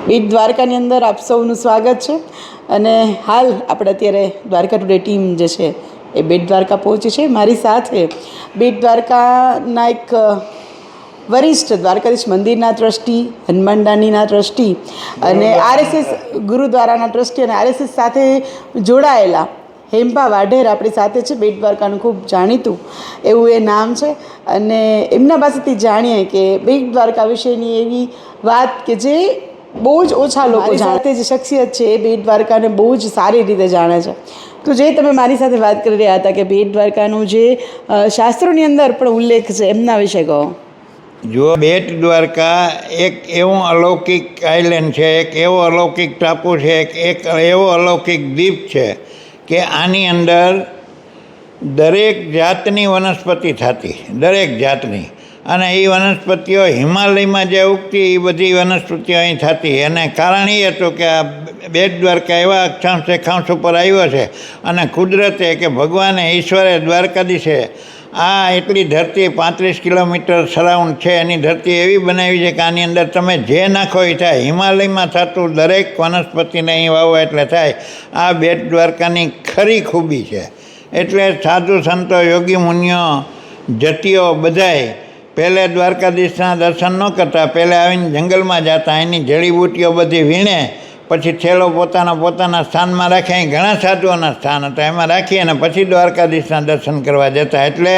બેટ દ્વારકાની અંદર આપ સૌનું સ્વાગત છે અને હાલ આપણે અત્યારે દ્વારકા ટુડે ટીમ જે છે એ બેટ દ્વારકા પહોંચી છે. મારી સાથે બેટ દ્વારકાના એક વરિષ્ઠ દ્વારકાધીશ મંદિરના ટ્રસ્ટી, હનુમાનદાનીના ટ્રસ્ટી અને આરએસએસ ગુરુદ્વારાના ટ્રસ્ટી અને આરએસએસ સાથે જોડાયેલા હેમ્પા વાઢેર આપણી સાથે છે. બેટ દ્વારકાનું ખૂબ જાણીતું એવું એ નામ છે અને એમના પાસેથી જાણીએ કે બેટ દ્વારકા વિશેની એવી વાત કે જે બહુ જ ઓછા લોકો જાણતે જે શખ્સિયત છે એ બેટ દ્વારકાને બહુ જ સારી રીતે જાણે છે. તો જે તમે મારી સાથે વાત કરી રહ્યા હતા કે બેટ દ્વારકાનું જે શાસ્ત્રોની અંદર પણ ઉલ્લેખ છે એમના વિશે કહો. જો બેટ દ્વારકા એક એવું અલૌકિક આઇલેન્ડ છે, એક એવો અલૌકિક ટાપુ છે, એક એવો અલૌકિક દ્વીપ છે કે આની અંદર દરેક જાતની વનસ્પતિ થતી, દરેક જાતની. અને એ વનસ્પતિઓ હિમાલયમાં જે ઉગતી એ બધી વનસ્પતિઓ અહીં થતી. અને કારણ એ હતું કે આ બેટ દ્વારકા એવા અક્ષાંશ રેખાંશ ઉપર આવ્યો છે અને કુદરતે કે ભગવાને ઈશ્વરે દ્વારકાધીશે આ એટલી ધરતી 35 કિલોમીટર સરાઉન્ડ છે એની ધરતી એવી બનાવી છે કે આની અંદર તમે જે નાખો એ થાય. હિમાલયમાં થતું દરેક વનસ્પતિને અહીં વાવો એટલે થાય. આ બેટ દ્વારકાની ખરી ખૂબી છે. એટલે સાધુ સંતો, યોગી મુનિઓ, જતીઓ બધાય પહેલે દ્વારકાધીશના દર્શન ન કરતા, પહેલે આવીને જંગલમાં જતા, એની જડીબૂટીઓ બધી વીણે, પછી થેલો પોતાના સ્થાનમાં રાખે. અહીં ઘણા સાધુઓના સ્થાન હતા, એમાં રાખી અને પછી દ્વારકાધીશના દર્શન કરવા જતા. એટલે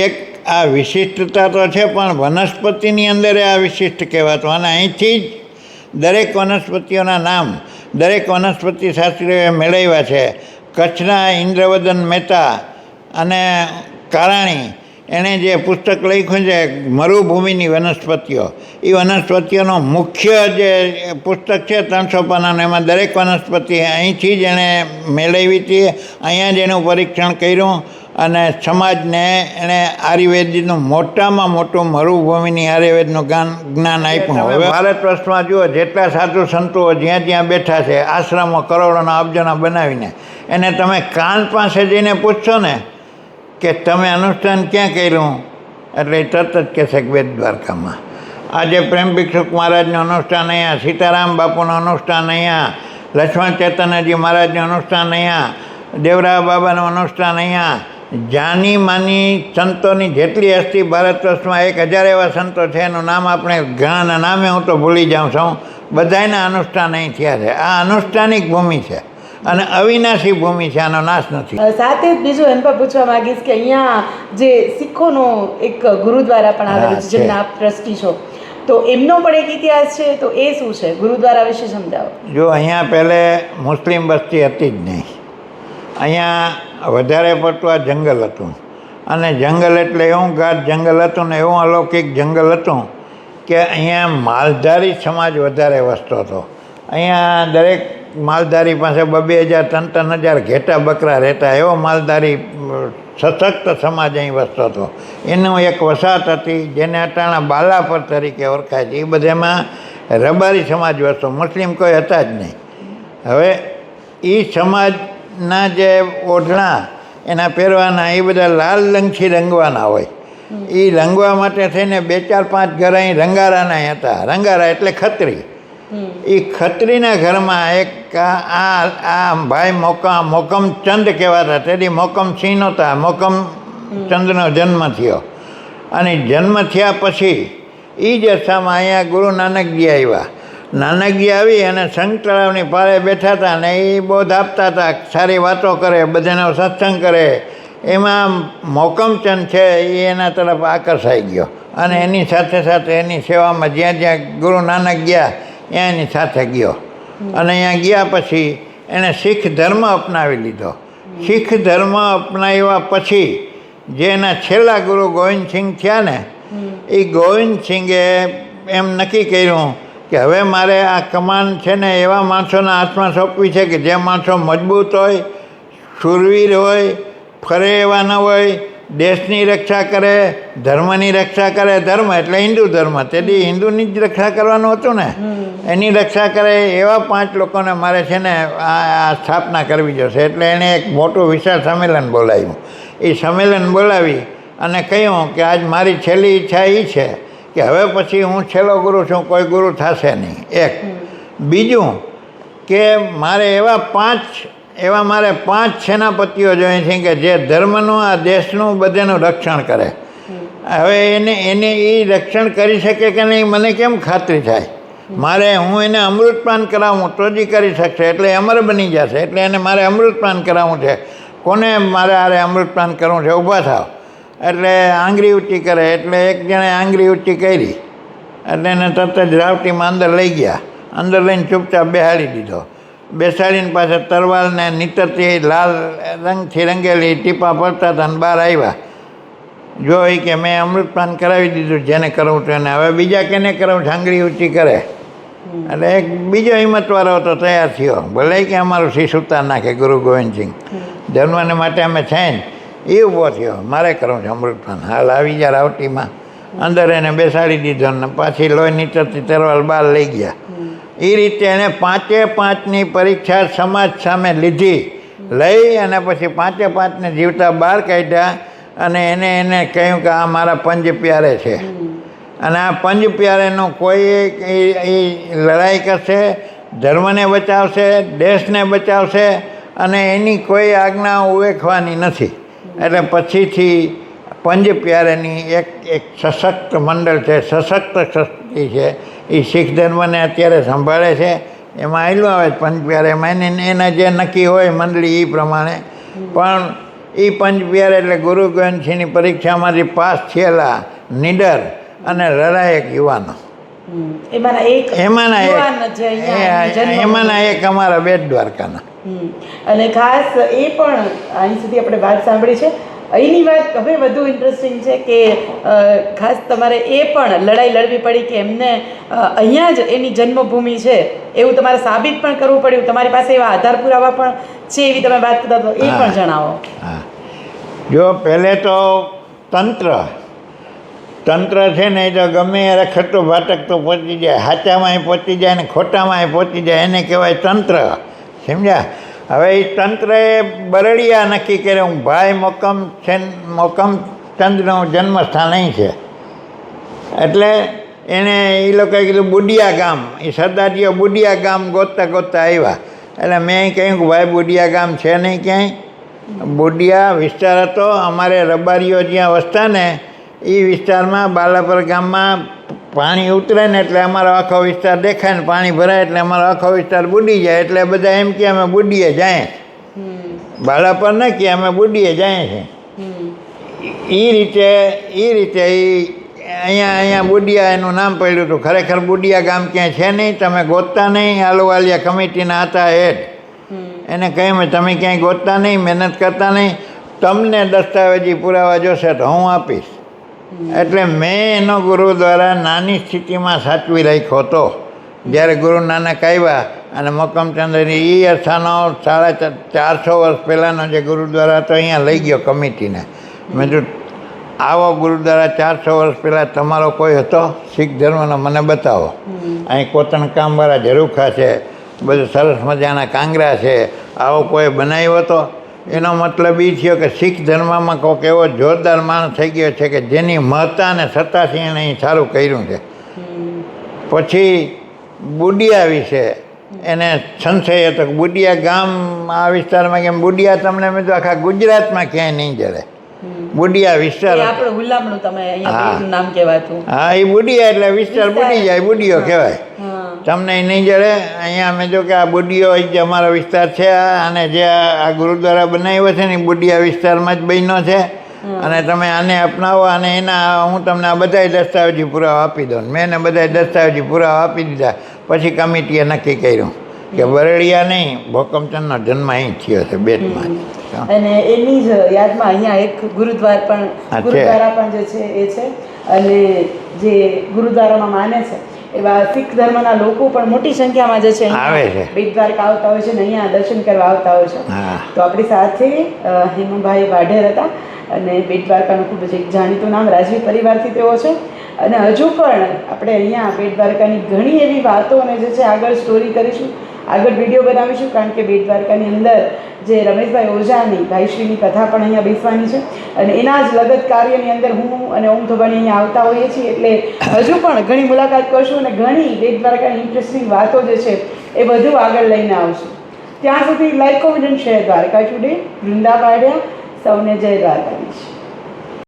એક આ વિશિષ્ટતા તો છે, પણ વનસ્પતિની અંદર આ વિશિષ્ટ કહેવાતું. અને અહીંથી જ દરેક વનસ્પતિઓના નામ દરેક વનસ્પતિ શાસ્ત્રીઓએ મેળવ્યા છે. કચ્છના ઇન્દ્રવદન મહેતા અને કારાણી એણે જે પુસ્તક લખ્યું છે મરુભૂમિની વનસ્પતિઓ, એ વનસ્પતિઓનો મુખ્ય જે પુસ્તક છે 300 પાનાનું, એમાં દરેક વનસ્પતિ અહીંથી જ એણે મેળવી હતી. અહીંયા જ એનું પરીક્ષણ કર્યું અને સમાજને એણે આયુર્વેદનું મોટામાં મોટું મરુભૂમિની આયુર્વેદનું જ્ઞાન આપ્યું. હવે ભારત વર્ષમાં જુઓ જેટલા સાધુ સંતો જ્યાં જ્યાં બેઠા છે, આશ્રમો કરોડોના અબજોના બનાવીને, એને તમે કાન પાસે જઈને પૂછશો ને કે તમે અનુષ્ઠાન ક્યાં કર્યું, એટલે એ તરત જ કહેશે કે બેટ દ્વારકામાં. આજે પ્રેમ ભિક્ષુક મહારાજનું અનુષ્ઠાન અહીંયા, સીતારામ બાપુનું અનુષ્ઠાન અહીંયા, લક્ષ્મણ ચૈતન્યજી મહારાજનું અનુષ્ઠાન અહીંયા, દેવરા બાબાનું અનુષ્ઠાન અહીંયા. જાની માની સંતોની જેટલી હસ્તી ભારત વર્ષમાં 1000 એવા સંતો છે, એનું નામ આપણે ઘણાના નામે હું તો ભૂલી જાઉં છું. બધાના અનુષ્ઠાન અહીં થયા છે. આ અનુષ્ઠાનિક ભૂમિ છે અને અવિનાશી ભૂમિ છે, આનો નાશ નથી. સાથે જ બીજું એમ પણ પૂછવા માંગીશ કે અહીંયા જે શીખોનો એક ગુરુદ્વારા પણ આવેલું છે, જેમના આપ ટ્રસ્ટી છો, તો એમનો પણ એક ઇતિહાસ છે, તો એ શું છે? ગુરુદ્વારા વિશે સમજાવો. જો અહીંયા પહેલે મુસ્લિમ વસ્તી હતી જ નહીં. અહીંયા વધારે પડતું આ જંગલ હતું અને જંગલ એટલે એવું ગાઢ જંગલ હતું ને એવું અલૌકિક જંગલ હતું કે અહીંયા માલધારી સમાજ વધારે વસતો હતો. અહીંયા દરેક માલધારી પાસે 2000 3-3000 ઘેટા બકરા રહેતા, એવો માલધારી સશક્ત સમાજ અહીં વસતો હતો. એનું એક વસાહત હતી જેને અટાણા બાલાપર તરીકે ઓળખાય છે. એ બધામાં રબારી સમાજ વસતો, મુસ્લિમ કોઈ હતા જ નહીં. હવે એ સમાજના જે ઓઢણા એના પહેરવાના એ બધા લાલ રંગથી રંગવાના હોય. એ રંગવા માટે થઈને 2-4-5 ઘર અહીં રંગારાના હતા. રંગારા એટલે ખત્રી. એ ખત્રીના ઘરમાં એક આ ભાઈ મોકમચંદ કહેવાતા. તેથી મોકમસિંહ નહોતા, મોકમચંદનો જન્મ થયો. અને જન્મ થયા પછી એ જ અરસામાં અહીંયા ગુરુ નાનકજી આવ્યા. નાનકજી આવી અને સંઘ તળાવની પાળે બેઠા હતા અને એ બોધ આપતા હતા, સારી વાતો કરે, બધાનો સત્સંગ કરે. એમાં મોકમચંદ છે એ એના તરફ આકર્ષાઈ ગયો અને એની સાથે સાથે એની સેવામાં જ્યાં જ્યાં ગુરુ નાનક ગયા ત્યાં એની સાથે ગયો. અને અહીંયા ગયા પછી એણે શીખ ધર્મ અપનાવી લીધો. શીખ ધર્મ અપનાવ્યા પછી જે એના છેલ્લા ગુરુ ગોવિંદસિંહ થયા ને, એ ગોવિંદસિંહે એમ નક્કી કર્યું કે હવે મારે આ કમાન છે ને એવા માણસોના હાથમાં સોંપવી છે કે જે માણસો મજબૂત હોય, શૂરવીર હોય, ફરે એવા ન હોય, દેશની રક્ષા કરે, ધર્મની રક્ષા કરે. ધર્મ એટલે હિન્દુ ધર્મ, તેથી હિન્દુની જ રક્ષા કરવાનું હતું ને, એની રક્ષા કરે એવા 5 લોકોને મારે છે ને આ સ્થાપના કરવી જોશે. એટલે એણે એક મોટું વિશાળ સંમેલન બોલાવ્યું. એ સંમેલન બોલાવી અને કહ્યું કે આજ મારી છેલ્લી ઈચ્છા એ છે કે હવે પછી હું છેલ્લો ગુરુ છું, કોઈ ગુરુ થશે નહીં. એક બીજું કે મારે મારે પાંચ સેનાપતિઓ જોઈએ છે કે જે ધર્મનું આ દેશનું બધાનું રક્ષણ કરે. હવે એને એ રક્ષણ કરી શકે કે નહીં મને કેમ ખાતરી થાય? હું એને અમૃતપાન કરાવું તો જ કરી શકશે, એટલે અમર બની જશે. એટલે એને મારે અમૃતપાન કરાવવું છે. કોને મારે અમૃતપાન કરવું છે? ઊભા થાવ એટલે આંગળી ઊંચી કરે. એટલે એક જણે આંગળી ઊંચી કરી એટલે એને તરત જ રાવટીમાં અંદર લઈ ગયા. અંદર લઈને ચૂપચાપ બેસાડી દીધો. બેસાડીને પાછા તરવાલને નીતરતી લાલ રંગથી રંગેલી ટીપા પડતા હતા અને બહાર આવ્યા. જોઈ કે મેં અમૃતપાન કરાવી દીધું જેને કરવું છે એને. હવે બીજા કેને કરાવું? આંગળી ઊંચી કરે એટલે એક બીજો હિંમતવાળો હતો તૈયાર થયો. ભલે કે અમારું શીશ ઉતાર નાખે ગુરુ ગોવિંદસિંહ, ધર્મને માટે અમે છે ને, એ ઊભો થયો મારે કરવું છે અમૃતપાન. હાલ આવી ગયા રાવટીમાં. અંદર એને બેસાડી દીધો ને પાછી લોહી નીતરતી તરવાલ બહાર લઈ ગયા. એ રીતે એને 5-5ની પરીક્ષા સમાજ સામે લઈ અને પછી 5-5ને જીવતા બહાર કાઢ્યા. અને એને કહ્યું કે આ મારા પંજ પ્યારે છે અને આ પંજ પ્યારેનું કોઈ એ લડાઈ કરશે, ધર્મને બચાવશે, દેશને બચાવશે અને એની કોઈ આજ્ઞા ઉવેખવાની નથી. એટલે પછીથી પંજ પ્યારેની એક સશક્ત મંડળ છે, સશક્ત શક્તિ છે, એ શીખ ધર્મને અત્યારે સંભાળે છે. એમાં આવેલું આવે પંજ પ્યારેમાં એના જે નક્કી હોય મંડળી એ પ્રમાણે. પણ એ પંજ પ્યારે એટલે ગુરુ ગોવિંદસિંહની પરીક્ષામાંથી પાસ થયેલા નીડર અને લડાયક યુવાનો. એમાંના એક અમારા બેટ દ્વારકાના. અને ખાસ એ પણ અહીં સુધી આપણે વાત સાંભળી છે. અહીંની વાત હવે વધુ ઇન્ટરેસ્ટિંગ છે કે ખાસ તમારે એ પણ લડાઈ લડવી પડી કે એમને અહીંયા જ એની જન્મભૂમિ છે એવું તમારે સાબિત પણ કરવું પડ્યું. તમારી પાસે એવા આધાર પુરાવા પણ છે એવી તમે વાત કરતા તો એ પણ જણાવો. હા, જો પહેલે તો તંત્ર છે ને એ તો ગમે એ રખડતો ભાટકતો પહોંચી જાય, સાચામાંય પહોંચી જાય ને ખોટામાંય પહોંચી જાય, એને કહેવાય તંત્ર. સમજ્યા? હવે એ તંત્રએ બરડિયા નક્કી કર્યું ભાઈ મોકમચંદનું જન્મસ્થાન અહીં છે. એટલે એને એ લોકોએ કીધું બુડિયા ગામ. એ સરદારજીઓ બુડિયા ગામ ગોતતા આવ્યા. એટલે મેં કહ્યું કે ભાઈ બુડિયા ગામ છે નહીં ક્યાંય. બુડિયા વિસ્તાર હતો અમારે રબારીઓ જ્યાં વસતા ને એ વિસ્તારમાં બાલાપર ગામમાં પાણી ઉતરે ને એટલે અમારો આખો વિસ્તાર દેખાય ને પાણી ભરાય એટલે અમારો આખો વિસ્તાર બુડી જાય. એટલે બધા એમ કે અમે બુડીએ જાય. બાલાપર ન કે અમે બુડીએ જાય છે. એ રીતે અહીંયા બુડિયા એનું નામ પડ્યું હતું. ખરેખર બુડિયા ગામ ક્યાંય છે નહીં, તમે ગોતતા નહીં. આલુવાલિયા કમિટીના હતા હેડ. એને કહ્યું તમે ક્યાંય ગોતતા નહીં, મહેનત કરતા નહીં, તમને દસ્તાવેજી પુરાવા જોશે તો હું આપીશ. એટલે મેં એનો ગુરુ દ્વારા નાની સ્થિતિમાં સાચવી રાખ્યો હતો. જ્યારે ગુરુ નાનક આવ્યા અને મોકમચંદ્રની એ અરસાનો 450 વર્ષ પહેલાંનો જે ગુરુદ્વારા હતો અહીંયા લઈ ગયો કમિટીને. મેં જો આવો ગુરુદ્વારા 400 વર્ષ પહેલાં તમારો કોઈ હતો શીખ ધર્મનો મને બતાવો. અહીં કોતણ કામવાળા ઝરૂખા છે, બધું સરસ મજાના કાંગરા છે, આવો કોઈ બનાવ્યો હતો? એનો મતલબ એ થયો કે શીખ ધર્મમાં કોઈક એવો જોરદાર માણસ થઈ ગયો છે કે જેની મહત્તા અને સત્તાથી એણે અહીં સારું કર્યું છે. પછી બુડિયા વિશે એને સંશય હતો કે બુડિયા ગામ આ વિસ્તારમાં કેમ? બુડિયા તમને મેં તો આખા ગુજરાતમાં ક્યાંય નહીં જડે. બુડિયા વિસ્તાર, હા, એ બુડિયા એટલે વિસ્તાર બુડી જાય, બુડિયો કહેવાય. તમને નહીં જડે. અહીંયા અમે જો કે આ બુડિયો જે અમારો વિસ્તાર છે અને જે આ ગુરુદ્વારા બનાવ્યો છે ને એ બુડિયા વિસ્તારમાં જ બન્યો છે. અને તમે આને અપનાવો અને હું તમને આ બધા દસ્તાવેજી પુરાવા આપી દઉં. મેં એને બધા દસ્તાવેજી પુરાવા આપી દીધા. પછી કમિટીએ નક્કી કર્યું કે બરડિયા નહીં, મોકમચંદનો જન્મ અહીં થયો છે બેટમાં. અને એની જ યાદમાં અહીંયા એક ગુરુદ્વારા પણ જે છે એ છે. અને જે ગુરુદ્વારામાં માને છે એવા શીખ ધર્મના લોકો પણ મોટી સંખ્યામાં જે છે આવે છે, બેટ દ્વારકા આવતા હોય છે ને અહીંયા દર્શન કરવા આવતા હોય છે. તો આપણી સાથે હેમુભાઈ વાઢેર હતા અને બેટ દ્વારકાનું ખૂબ જ એક જાણીતું નામ, રાજવી પરિવારથી તેઓ છે. અને હજુ પણ આપણે અહીંયા બેટ દ્વારકાની ઘણી એવી વાતો અને જે છે આગળ સ્ટોરી કરીશું. આગળ વિડીયો બનાવીશું, કારણ કે બેટ દ્વારકાની અંદર જે રમેશભાઈ ઓઝાની ભાઈશ્રીની કથા પણ અહીંયા બેસવાની છે અને એના જ લગત કાર્યની અંદર હું અને ઓમ થોબાણી અહીંયા આવતા હોઈએ છીએ, એટલે હજુ પણ ઘણી મુલાકાત કરશું અને ઘણી બેટ દ્વારકાની ઇન્ટરેસ્ટિંગ વાતો જે છે એ બધું આગળ લઈને આવશું. ત્યાં સુધી like, comment and share. Dwarka today, Vrinda પાડ્યા. સૌને જય દ્વારકાધીશ.